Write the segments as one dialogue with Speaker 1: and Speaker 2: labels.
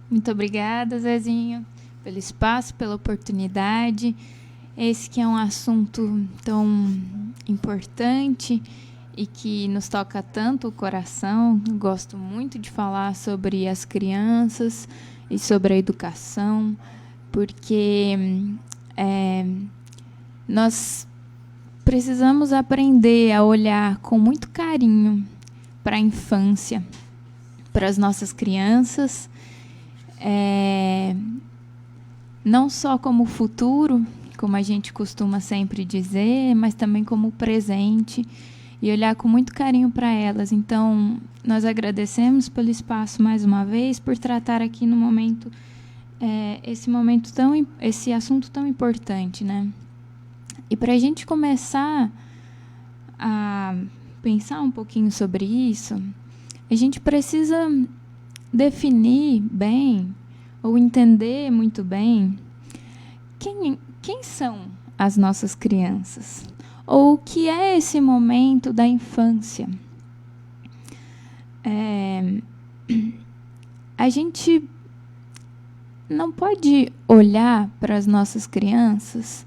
Speaker 1: Muito obrigada, Zezinho, pelo espaço, pela oportunidade. Esse que é um assunto tão importante e que nos toca tanto o coração. Eu gosto muito de falar sobre as crianças e sobre a educação, porque nós precisamos aprender a olhar com muito carinho para a infância, para as nossas crianças, não só como futuro, como a gente costuma sempre dizer, mas também como presente, e olhar com muito carinho para elas. Então, nós agradecemos pelo espaço mais uma vez, por tratar aqui no momento, esse assunto tão importante, né? E para a gente começar a pensar um pouquinho sobre isso, a gente precisa definir bem, ou entender muito bem, quem são as nossas crianças? Ou o que é esse momento da infância? A gente não pode olhar para as nossas crianças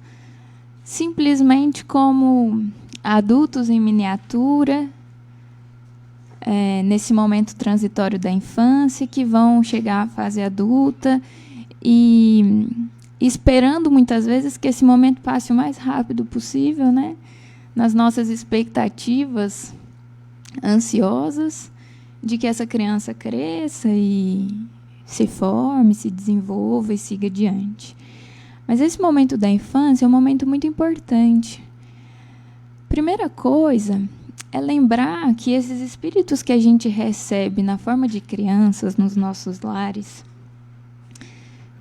Speaker 1: simplesmente como adultos em miniatura, nesse momento transitório da infância, que vão chegar à fase adulta e esperando muitas vezes que esse momento passe o mais rápido possível, né? Nas nossas expectativas ansiosas de que essa criança cresça e se forme, se desenvolva e siga adiante. Mas esse momento da infância é um momento muito importante. Primeira coisa é lembrar que esses espíritos que a gente recebe na forma de crianças nos nossos lares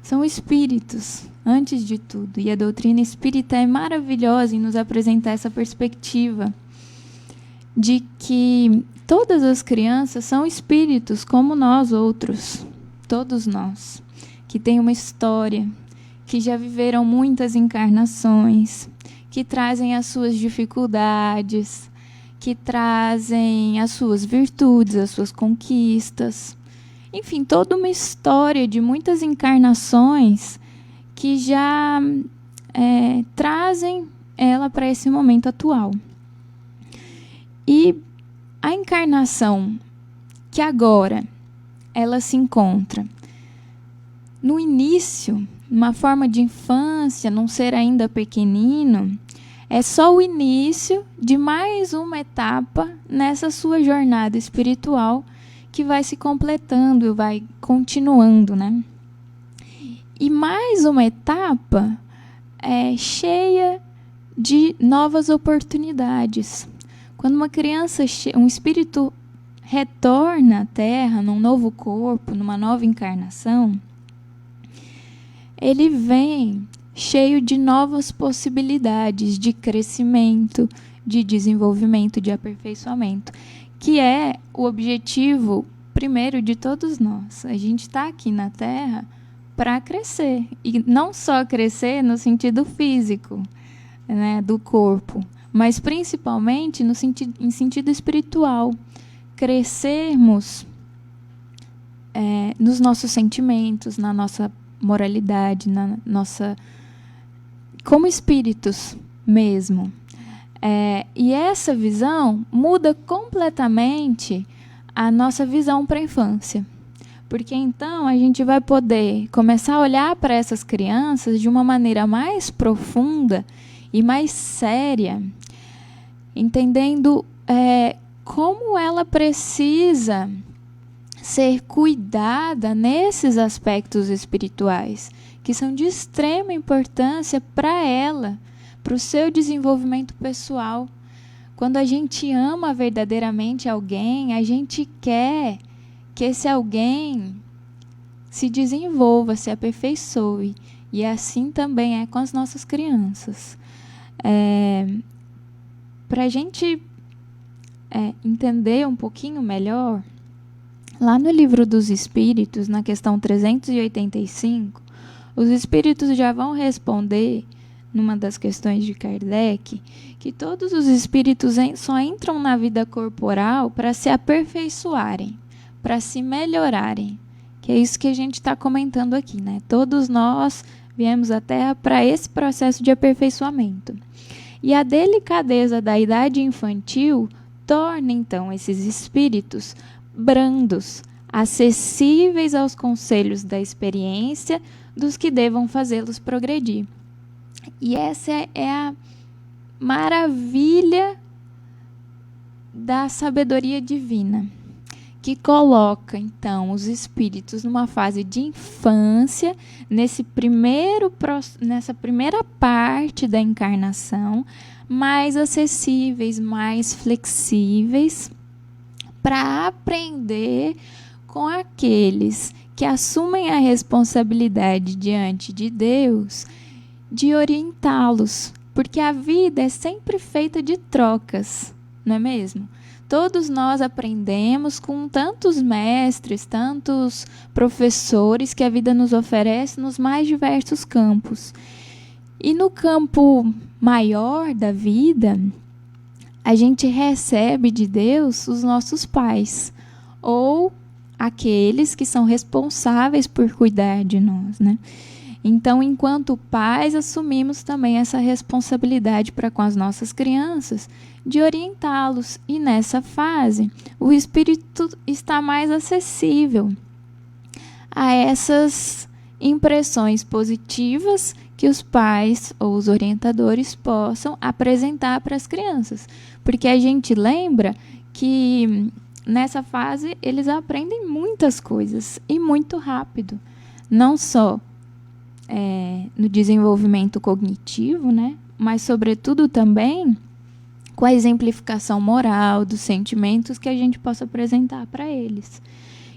Speaker 1: são espíritos, antes de tudo. E a doutrina espírita é maravilhosa em nos apresentar essa perspectiva de que todas as crianças são espíritos como nós outros, todos nós, que têm uma história, que já viveram muitas encarnações, que trazem as suas dificuldades, que trazem as suas virtudes, as suas conquistas. Enfim, toda uma história de muitas encarnações que já trazem ela para esse momento atual. E a encarnação que agora ela se encontra no início, numa forma de infância, num ser ainda pequenino, é só o início de mais uma etapa nessa sua jornada espiritual que vai se completando, vai continuando, né? E mais uma etapa cheia de novas oportunidades. Quando uma criança, um espírito retorna à Terra, num novo corpo, numa nova encarnação, ele vem cheio de novas possibilidades de crescimento, de desenvolvimento, de aperfeiçoamento, que é o objetivo primeiro de todos nós. A gente está aqui na Terra para crescer, e não só crescer no sentido físico, né, do corpo, mas principalmente em sentido espiritual. Crescermos nos nossos sentimentos, na nossa moralidade, na nossa, como espíritos mesmo. E essa visão muda completamente a nossa visão para a infância. Porque então a gente vai poder começar a olhar para essas crianças de uma maneira mais profunda e mais séria, entendendo como ela precisa ser cuidada nesses aspectos espirituais, que são de extrema importância para ela, para o seu desenvolvimento pessoal. Quando a gente ama verdadeiramente alguém, a gente quer que esse alguém se desenvolva, se aperfeiçoe. E assim também é com as nossas crianças. Para a gente entender um pouquinho melhor, lá no Livro dos Espíritos, na questão 385, os espíritos já vão responder, numa das questões de Kardec, que todos os espíritos só entram na vida corporal para se aperfeiçoarem, para se melhorarem, Que é isso que a gente está comentando aqui, né? Todos nós viemos à Terra para esse processo de aperfeiçoamento. E a delicadeza da idade infantil torna, então, esses espíritos brandos, acessíveis aos conselhos da experiência dos que devam fazê-los progredir. E essa é a maravilha da sabedoria divina, que coloca, então, os espíritos numa fase de infância, nessa primeira parte da encarnação, mais acessíveis, mais flexíveis, para aprender com aqueles que assumem a responsabilidade diante de Deus de orientá-los, porque a vida é sempre feita de trocas, não é mesmo? Todos nós aprendemos com tantos mestres, tantos professores que a vida nos oferece nos mais diversos campos. E no campo maior da vida, a gente recebe de Deus os nossos pais, ou aqueles que são responsáveis por cuidar de nós, né? Então, enquanto pais, assumimos também essa responsabilidade para com as nossas crianças de orientá-los. E nessa fase, o espírito está mais acessível a essas impressões positivas que os pais ou os orientadores possam apresentar para as crianças. Porque a gente lembra que nessa fase eles aprendem muitas coisas e muito rápido. Não só no desenvolvimento cognitivo, né? Mas, sobretudo, também com a exemplificação moral dos sentimentos que a gente possa apresentar para eles.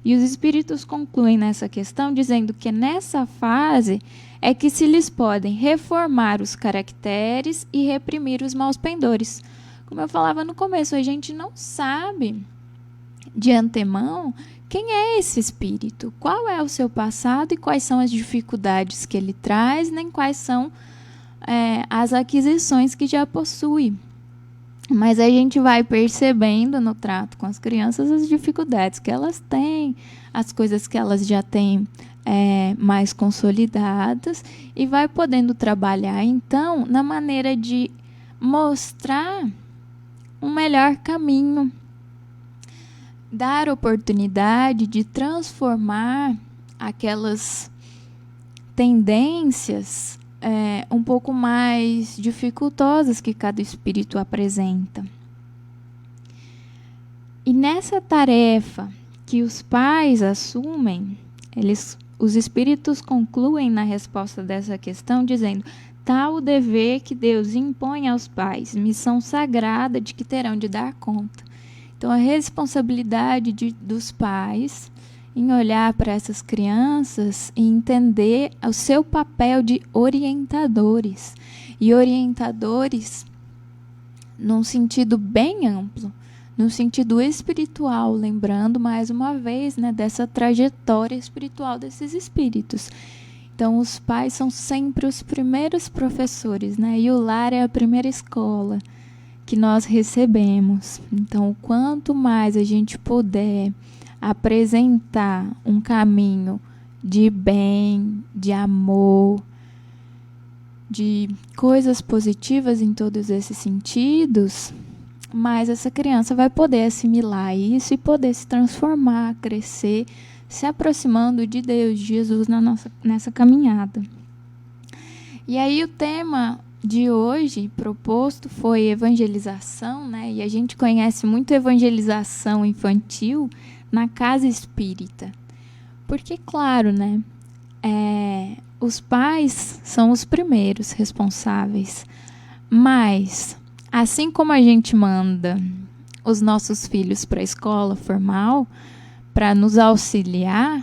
Speaker 1: E os espíritos concluem nessa questão dizendo que nessa fase é que se lhes podem reformar os caracteres e reprimir os maus pendores. Como eu falava no começo, a gente não sabe de antemão quem é esse espírito, qual é o seu passado e quais são as dificuldades que ele traz, nem quais são as aquisições que já possui. Mas a gente vai percebendo no trato com as crianças as dificuldades que elas têm, as coisas que elas já têm mais consolidadas, e vai podendo trabalhar, então, na maneira de mostrar um melhor caminho, dar oportunidade de transformar aquelas tendências um pouco mais dificultosas que cada espírito apresenta. E nessa tarefa que os pais assumem, os espíritos concluem na resposta dessa questão dizendo: tal o dever que Deus impõe aos pais, missão sagrada de que terão de dar conta. Então, a responsabilidade dos pais em olhar para essas crianças e entender o seu papel de orientadores. E orientadores num sentido bem amplo, no sentido espiritual, lembrando mais uma vez, né, dessa trajetória espiritual desses espíritos. Então, os pais são sempre os primeiros professores, né? E o lar é a primeira escola que nós recebemos. Então, quanto mais a gente puder apresentar um caminho de bem, de amor, de coisas positivas em todos esses sentidos, mais essa criança vai poder assimilar isso e poder se transformar, crescer, se aproximando de Deus, de Jesus nessa caminhada. E aí o tema de hoje proposto foi evangelização, né? E a gente conhece muito evangelização infantil na casa espírita. Porque, claro, né? Os pais são os primeiros responsáveis. Mas, assim como a gente manda os nossos filhos para a escola formal para nos auxiliar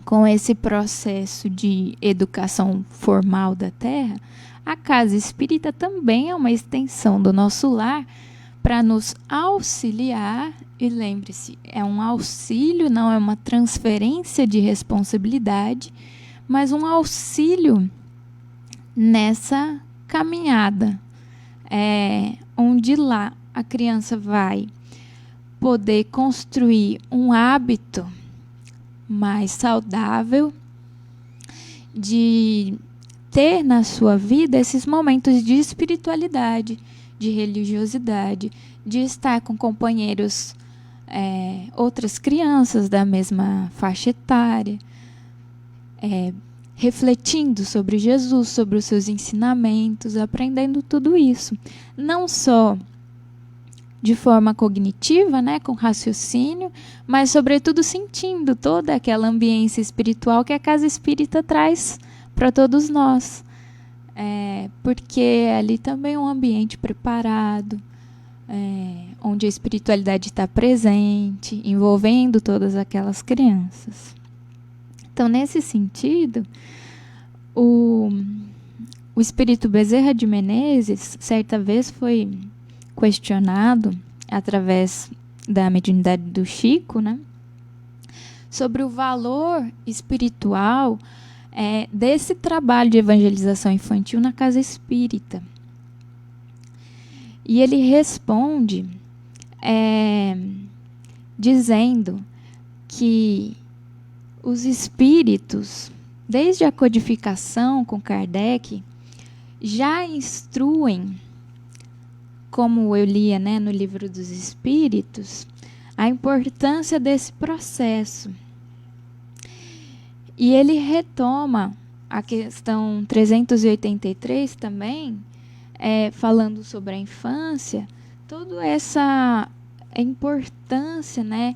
Speaker 1: com esse processo de educação formal da Terra, a casa espírita também é uma extensão do nosso lar para nos auxiliar. E lembre-se, é um auxílio, não é uma transferência de responsabilidade, mas um auxílio nessa caminhada, onde lá a criança vai poder construir um hábito mais saudável, de ter na sua vida esses momentos de espiritualidade, de religiosidade, de estar com companheiros, outras crianças da mesma faixa etária, refletindo sobre Jesus, sobre os seus ensinamentos, aprendendo tudo isso. Não só de forma cognitiva, né, com raciocínio, mas, sobretudo, sentindo toda aquela ambiência espiritual que a casa espírita traz para todos nós. Porque ali também é um ambiente preparado, onde a espiritualidade está presente, envolvendo todas aquelas crianças. Então, nesse sentido, o espírito Bezerra de Menezes, certa vez, foi questionado, através da mediunidade do Chico, né, sobre o valor espiritual desse trabalho de evangelização infantil na casa espírita. E ele responde dizendo que os espíritos, desde a codificação com Kardec, já instruem, como eu lia, né, no Livro dos Espíritos, a importância desse processo. E ele retoma a questão 383 também, falando sobre a infância, toda essa importância, né,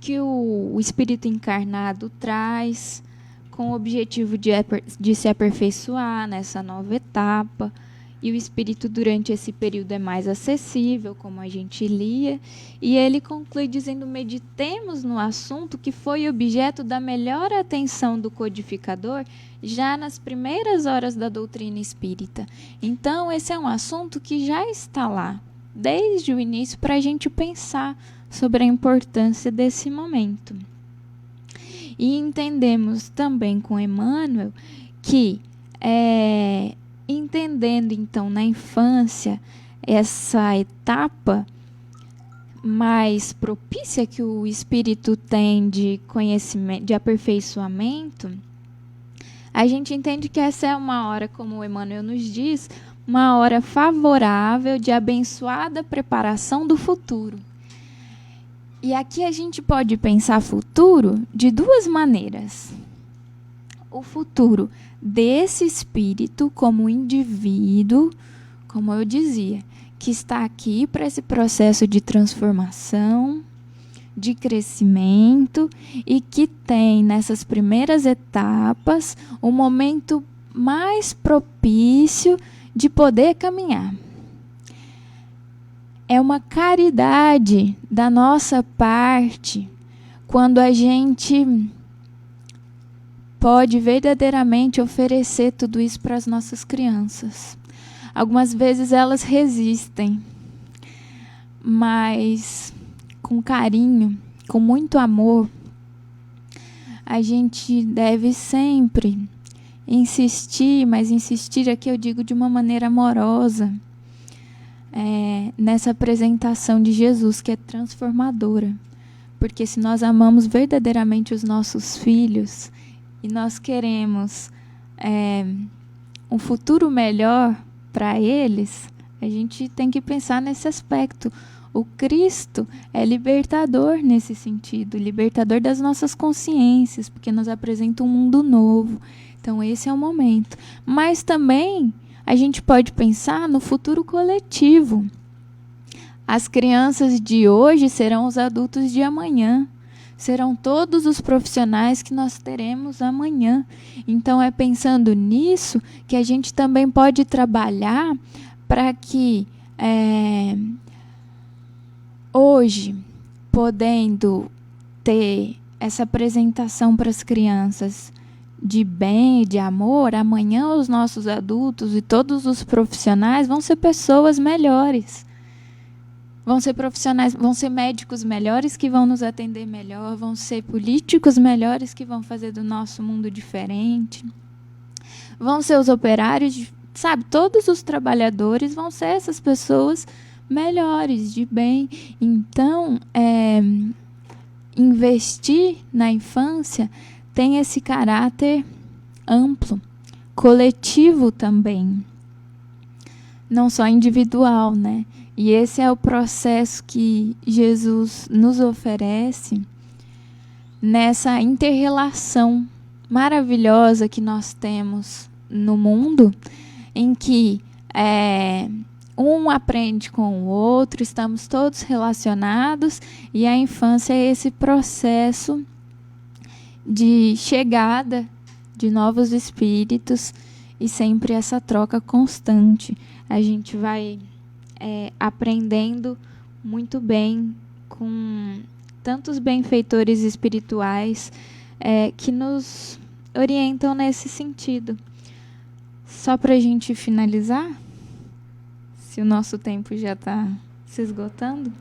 Speaker 1: que o espírito encarnado traz, com o objetivo de se aperfeiçoar nessa nova etapa. E o espírito, durante esse período, é mais acessível, como a gente lia. E ele conclui dizendo: meditemos no assunto que foi objeto da melhor atenção do codificador já nas primeiras horas da doutrina espírita. Então, esse é um assunto que já está lá, desde o início, para a gente pensar sobre a importância desse momento. E entendemos também com Emmanuel que, entendendo então na infância essa etapa mais propícia que o espírito tem de conhecimento, de aperfeiçoamento, a gente entende que essa é uma hora, como o Emmanuel nos diz, uma hora favorável de abençoada preparação do futuro. E aqui a gente pode pensar futuro de duas maneiras. O futuro desse espírito como indivíduo, como eu dizia, que está aqui para esse processo de transformação, de crescimento, e que tem nessas primeiras etapas o momento mais propício de poder caminhar. É uma caridade da nossa parte quando a gente pode verdadeiramente oferecer tudo isso para as nossas crianças. Algumas vezes elas resistem, mas com carinho, com muito amor, a gente deve sempre insistir, mas insistir aqui eu digo de uma maneira amorosa, nessa apresentação de Jesus, que é transformadora. Porque se nós amamos verdadeiramente os nossos filhos e nós queremos um futuro melhor para eles, a gente tem que pensar nesse aspecto. O Cristo é libertador nesse sentido, libertador das nossas consciências, porque nos apresenta um mundo novo. Então esse é o momento. Mas também a gente pode pensar no futuro coletivo. As crianças de hoje serão os adultos de amanhã. Serão todos os profissionais que nós teremos amanhã. Então é pensando nisso que a gente também pode trabalhar para que hoje, podendo ter essa apresentação para as crianças de bem e de amor, amanhã os nossos adultos e todos os profissionais vão ser pessoas melhores. Vão ser profissionais, vão ser médicos melhores que vão nos atender melhor, vão ser políticos melhores que vão fazer do nosso mundo diferente. Vão ser os operários, sabe? Todos os trabalhadores vão ser essas pessoas melhores, de bem. Então, investir na infância tem esse caráter amplo, coletivo também, não só individual, né? E esse é o processo que Jesus nos oferece nessa inter-relação maravilhosa que nós temos no mundo, em que um aprende com o outro, estamos todos relacionados, e a infância é esse processo de chegada de novos espíritos e sempre essa troca constante. A gente vai aprendendo muito bem com tantos benfeitores espirituais que nos orientam nesse sentido. Só para a gente finalizar, se o nosso tempo já está se esgotando,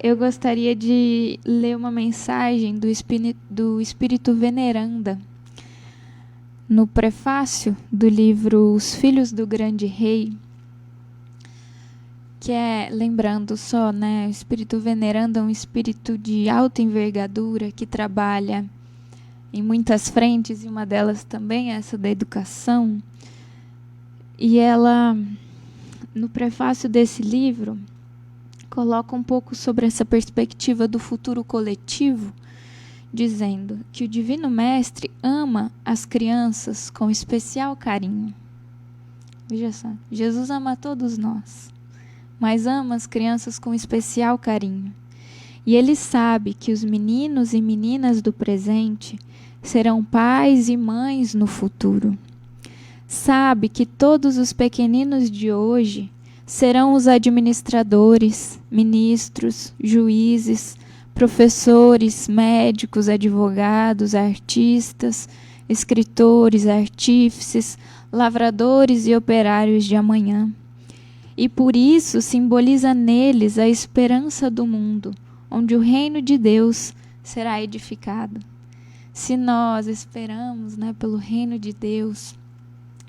Speaker 1: eu gostaria de ler uma mensagem do Espírito Veneranda, no prefácio do livro Os Filhos do Grande Rei, que lembrando só, né, o Espírito Veneranda é um espírito de alta envergadura que trabalha em muitas frentes, e uma delas também é essa da educação. E ela, no prefácio desse livro, coloca um pouco sobre essa perspectiva do futuro coletivo, dizendo que o Divino Mestre ama as crianças com especial carinho. Veja só, Jesus ama a todos nós, mas ama as crianças com especial carinho. E ele sabe que os meninos e meninas do presente serão pais e mães no futuro. Sabe que todos os pequeninos de hoje serão os administradores, ministros, juízes, professores, médicos, advogados, artistas, escritores, artífices, lavradores e operários de amanhã. E por isso simboliza neles a esperança do mundo, onde o reino de Deus será edificado. Se nós esperamos, né, pelo reino de Deus,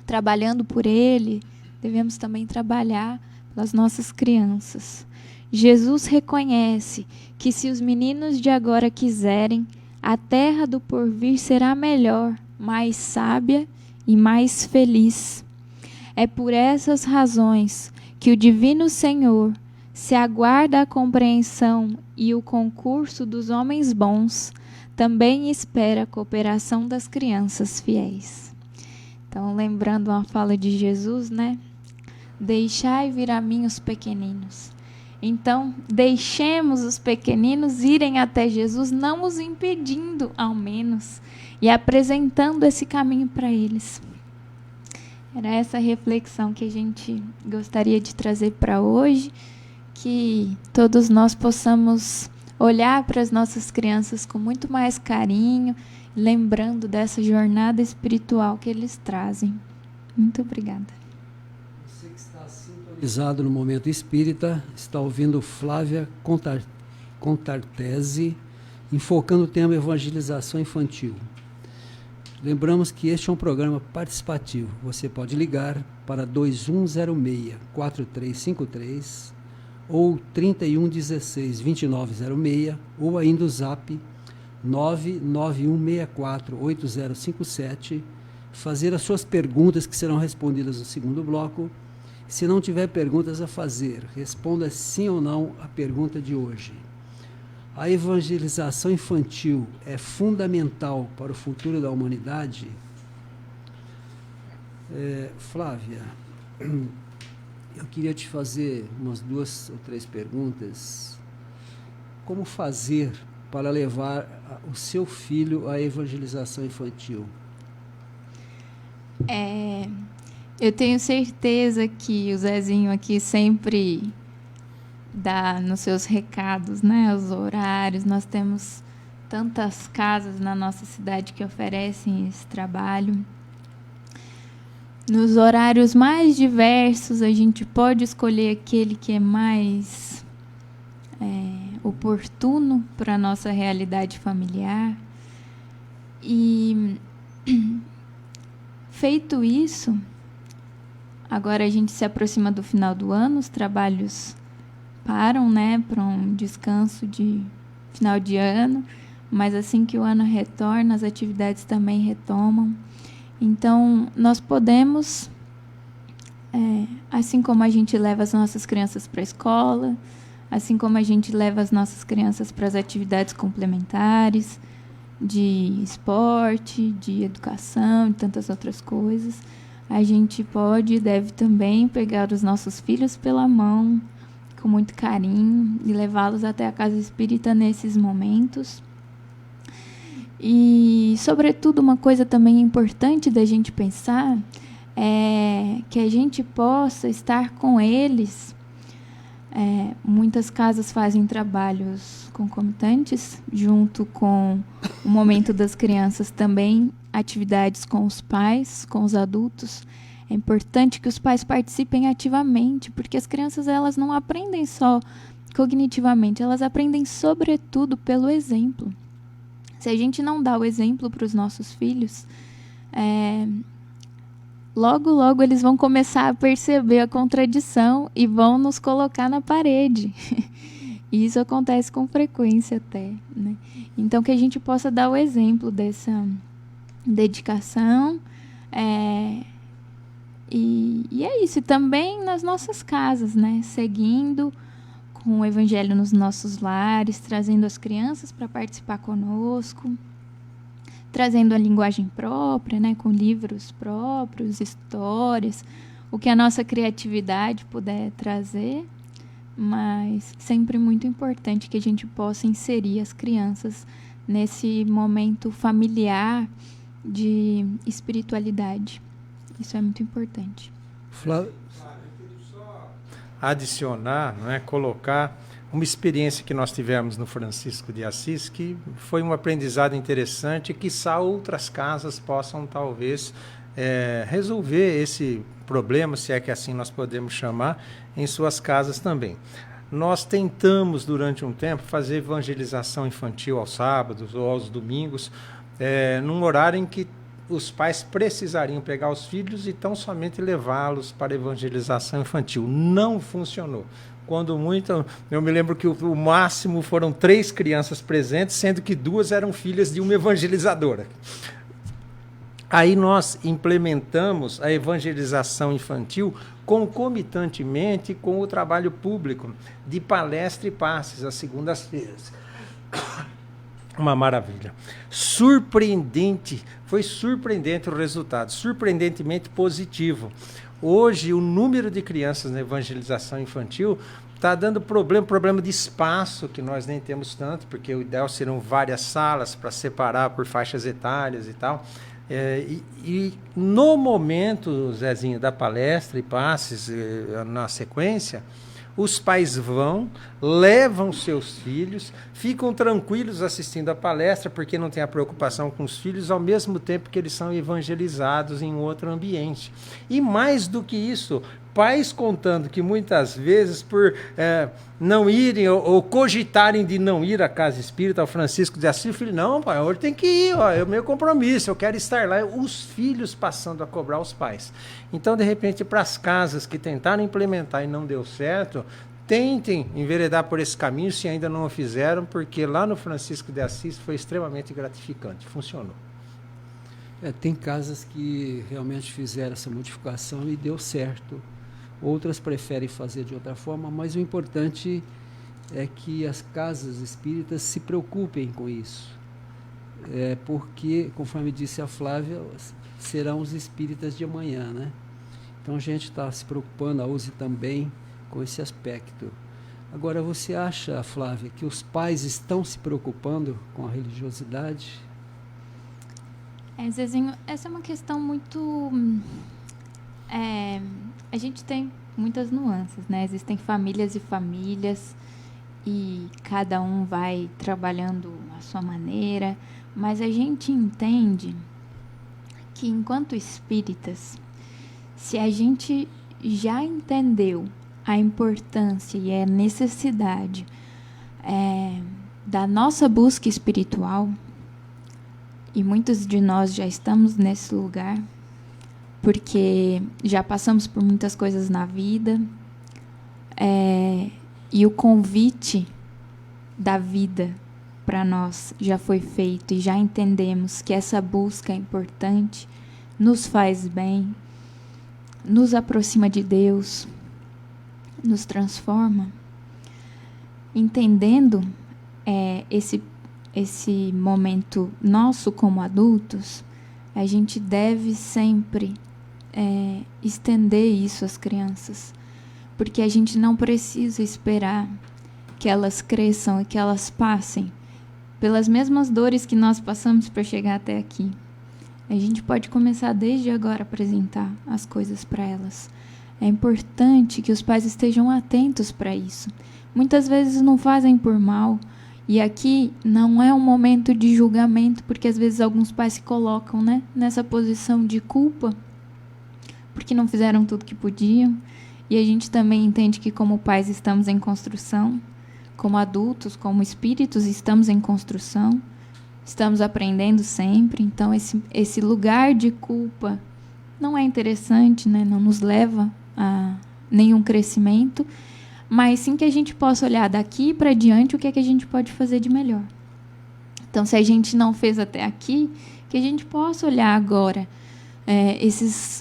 Speaker 1: trabalhando por ele, devemos também trabalhar pelas nossas crianças. Jesus reconhece que se os meninos de agora quiserem, a terra do porvir será melhor, mais sábia e mais feliz. É por essas razões que o Divino Senhor se aguarda a compreensão e o concurso dos homens bons, também espera a cooperação das crianças fiéis. Então, lembrando uma fala de Jesus, né? Deixai vir a mim os pequeninos. Então, deixemos os pequeninos irem até Jesus, não os impedindo, ao menos, e apresentando esse caminho para eles. Era essa reflexão que a gente gostaria de trazer para hoje, que todos nós possamos olhar para as nossas crianças com muito mais carinho, lembrando dessa jornada espiritual que eles trazem. Muito obrigada.
Speaker 2: Você que está sintonizado no Momento Espírita, está ouvindo Flávia Contartese, enfocando o tema evangelização infantil. Lembramos que este é um programa participativo. Você pode ligar para 2106-4353 ou 3116-2906 ou ainda o Zap 991648057, fazer as suas perguntas que serão respondidas no segundo bloco. Se não tiver perguntas a fazer, responda sim ou não à pergunta de hoje. A evangelização infantil é fundamental para o futuro da humanidade? Flávia, eu queria te fazer umas 2 ou 3 perguntas. Como fazer para levar o seu filho à evangelização infantil?
Speaker 1: Eu tenho certeza que o Zezinho aqui sempre dá nos seus recados, né, os horários. Nós temos tantas casas na nossa cidade que oferecem esse trabalho. Nos horários mais diversos, a gente pode escolher aquele que é mais oportuno para a nossa realidade familiar. E, feito isso, agora a gente se aproxima do final do ano, os trabalhos param, né, para um descanso de final de ano, mas assim que o ano retorna, as atividades também retomam. Então, nós podemos, assim como a gente leva as nossas crianças para a escola, assim como a gente leva as nossas crianças para as atividades complementares, de esporte, de educação e tantas outras coisas, a gente pode e deve também pegar os nossos filhos pela mão, com muito carinho, e levá-los até a casa espírita nesses momentos. E, sobretudo, uma coisa também importante da gente pensar é que a gente possa estar com eles. Muitas casas fazem trabalhos concomitantes, junto com o momento das crianças, também atividades com os pais, com os adultos. É importante que os pais participem ativamente, porque as crianças elas não aprendem só cognitivamente, elas aprendem sobretudo pelo exemplo. Se a gente não dá o exemplo para os nossos filhos, logo, logo eles vão começar a perceber a contradição e vão nos colocar na parede. E isso acontece com frequência até, né? Então, que a gente possa dar o exemplo dessa dedicação. E é isso. E também nas nossas casas, né? Seguindo com o evangelho nos nossos lares, trazendo as crianças para participar conosco, trazendo a linguagem própria, né, com livros próprios, histórias, o que a nossa criatividade puder trazer, mas sempre muito importante que a gente possa inserir as crianças nesse momento familiar de espiritualidade. Isso é muito importante.
Speaker 3: Flávio? Adicionar, colocar uma experiência que nós tivemos no Francisco de Assis, que foi um aprendizado interessante, e quiçá outras casas possam talvez resolver esse problema, se é que assim nós podemos chamar, em suas casas também. Nós tentamos durante um tempo fazer evangelização infantil aos sábados ou aos domingos, num horário em que os pais precisariam pegar os filhos e tão somente levá-los para evangelização infantil. Não funcionou. Quando muito, eu me lembro que o máximo foram 3 crianças presentes, sendo que 2 eram filhas de uma evangelizadora. Aí nós implementamos a evangelização infantil concomitantemente com o trabalho público de palestra e passes às segundas-feiras. Uma maravilha. Foi surpreendente o resultado, surpreendentemente positivo. Hoje, o número de crianças na evangelização infantil está dando problema de espaço, que nós nem temos tanto, porque o ideal serão várias salas para separar por faixas etárias e tal. E no momento, Zezinho, da palestra e passes, na sequência, os pais vão, levam seus filhos, ficam tranquilos assistindo a palestra, porque não tem a preocupação com os filhos, ao mesmo tempo que eles são evangelizados em outro ambiente. E mais do que isso, pais contando que muitas vezes, por não irem ou cogitarem de não ir à casa espírita, ao Francisco de Assis, o filho, não, pai, hoje tem que ir, é o meu compromisso, eu quero estar lá. Os filhos passando a cobrar os pais. Então, de repente, para as casas que tentaram implementar e não deu certo, tentem enveredar por esse caminho, se ainda não o fizeram, porque lá no Francisco de Assis foi extremamente gratificante, funcionou.
Speaker 2: Tem casas que realmente fizeram essa modificação e deu certo. Outras preferem fazer de outra forma, mas o importante é que as casas espíritas se preocupem com isso. Porque, conforme disse a Flávia, serão os espíritas de amanhã, né? Então a gente está se preocupando, a USE também, com esse aspecto. Agora, você acha, Flávia, que os pais estão se preocupando com a religiosidade?
Speaker 1: Zezinho, essa é uma questão muito... a gente tem muitas nuances, né? Existem famílias e famílias, e cada um vai trabalhando à sua maneira, mas a gente entende que, enquanto espíritas, se a gente já entendeu a importância e a necessidade da nossa busca espiritual, e muitos de nós já estamos nesse lugar, porque já passamos por muitas coisas na vida, e o convite da vida para nós já foi feito e já entendemos que essa busca é importante, nos faz bem, nos aproxima de Deus, nos transforma, entendendo esse momento nosso como adultos, a gente deve sempre estender isso às crianças, porque a gente não precisa esperar que elas cresçam e que elas passem pelas mesmas dores que nós passamos para chegar até aqui. A gente pode começar desde agora a apresentar as coisas para elas. É importante que os pais estejam atentos para isso. Muitas vezes não fazem por mal, e aqui não é um momento de julgamento, porque às vezes alguns pais se colocam, né, nessa posição de culpa, porque não fizeram tudo que podiam. E a gente também entende que como pais estamos em construção, como adultos, como espíritos, estamos em construção, estamos aprendendo sempre. Então esse lugar de culpa não é interessante, né? Não nos leva a nenhum crescimento, mas sim que a gente possa olhar daqui para diante o que é que a gente pode fazer de melhor. Então, se a gente não fez até aqui, que a gente possa olhar agora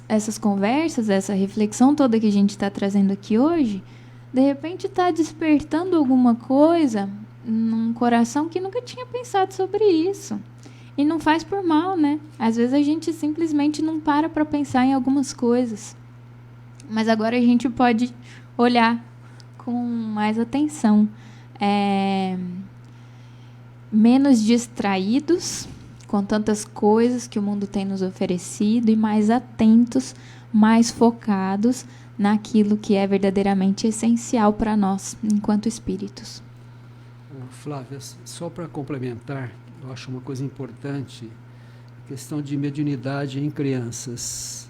Speaker 1: essas conversas, essa reflexão toda que a gente está trazendo aqui hoje, de repente está despertando alguma coisa num coração que nunca tinha pensado sobre isso. E não faz por mal, né? Às vezes a gente simplesmente não para pensar em algumas coisas. Mas agora a gente pode olhar com mais atenção. Menos distraídos com tantas coisas que o mundo tem nos oferecido e mais atentos, mais focados naquilo que é verdadeiramente essencial para nós, enquanto espíritos.
Speaker 2: Flávia, só para complementar, eu acho uma coisa importante, a questão de mediunidade em crianças.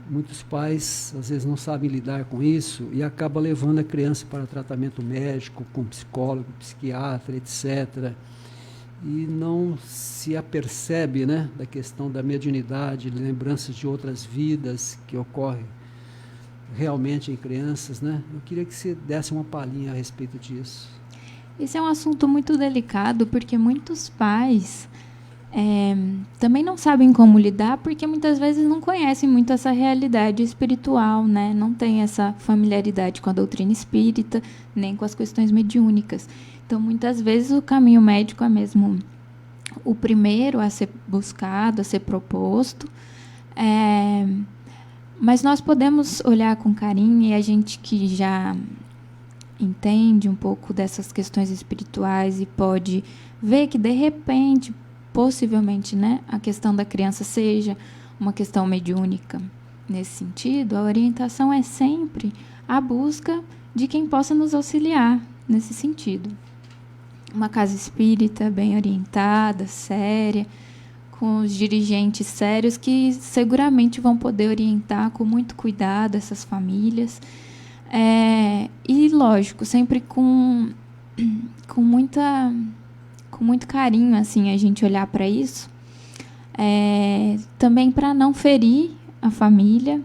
Speaker 2: Muitos pais, às vezes, não sabem lidar com isso e acabam levando a criança para tratamento médico, com psicólogo, psiquiatra, etc., e não se apercebe, né, da questão da mediunidade, lembranças de outras vidas que ocorrem realmente em crianças, né? Eu queria que você desse uma palhinha a respeito disso.
Speaker 1: Esse é um assunto muito delicado, porque muitos pais também não sabem como lidar, porque muitas vezes não conhecem muito essa realidade espiritual, né? Não tem essa familiaridade com a doutrina espírita, nem com as questões mediúnicas. Então, muitas vezes, o caminho médico é mesmo o primeiro a ser buscado, a ser proposto. Mas nós podemos olhar com carinho, e a gente que já entende um pouco dessas questões espirituais e pode ver que, de repente, possivelmente, né, a questão da criança seja uma questão mediúnica. Nesse sentido, a orientação é sempre a busca de quem possa nos auxiliar nesse sentido. Uma casa espírita bem orientada, séria, com os dirigentes sérios que seguramente vão poder orientar com muito cuidado essas famílias. E, lógico, sempre com muito carinho, assim, a gente olhar para isso. Também para não ferir a família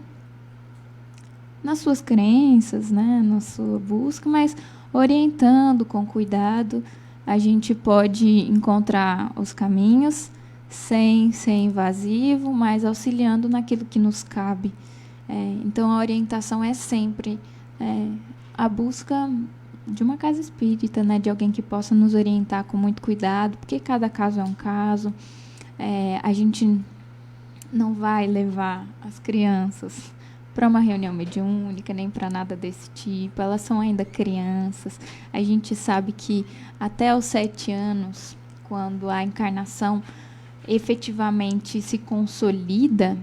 Speaker 1: nas suas crenças, né, na sua busca, mas orientando com cuidado, a gente pode encontrar os caminhos sem ser invasivo, mas auxiliando naquilo que nos cabe. Então, a orientação é sempre a busca de uma casa espírita, né, de alguém que possa nos orientar com muito cuidado, porque cada caso é um caso. A gente não vai levar as crianças para uma reunião mediúnica, nem para nada desse tipo. Elas são ainda crianças. A gente sabe que até os 7 anos, quando a encarnação efetivamente se consolida,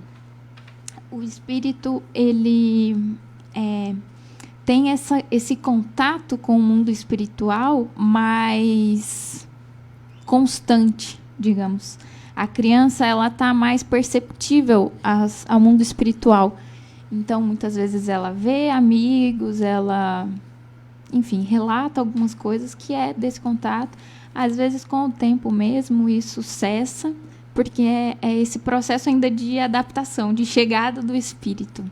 Speaker 1: o espírito ele tem esse contato com o mundo espiritual mais constante, digamos. A criança ela está mais perceptível ao mundo espiritual. Então, muitas vezes ela vê amigos, ela, enfim, relata algumas coisas que é desse contato. Às vezes, com o tempo mesmo, isso cessa, porque é esse processo ainda de adaptação, de chegada do espírito.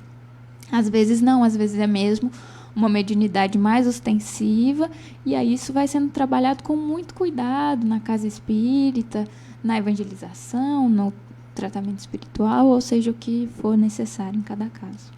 Speaker 1: Às vezes não, às vezes é mesmo uma mediunidade mais ostensiva, e aí isso vai sendo trabalhado com muito cuidado na casa espírita, na evangelização, no tratamento espiritual, ou seja, o que for necessário em cada caso.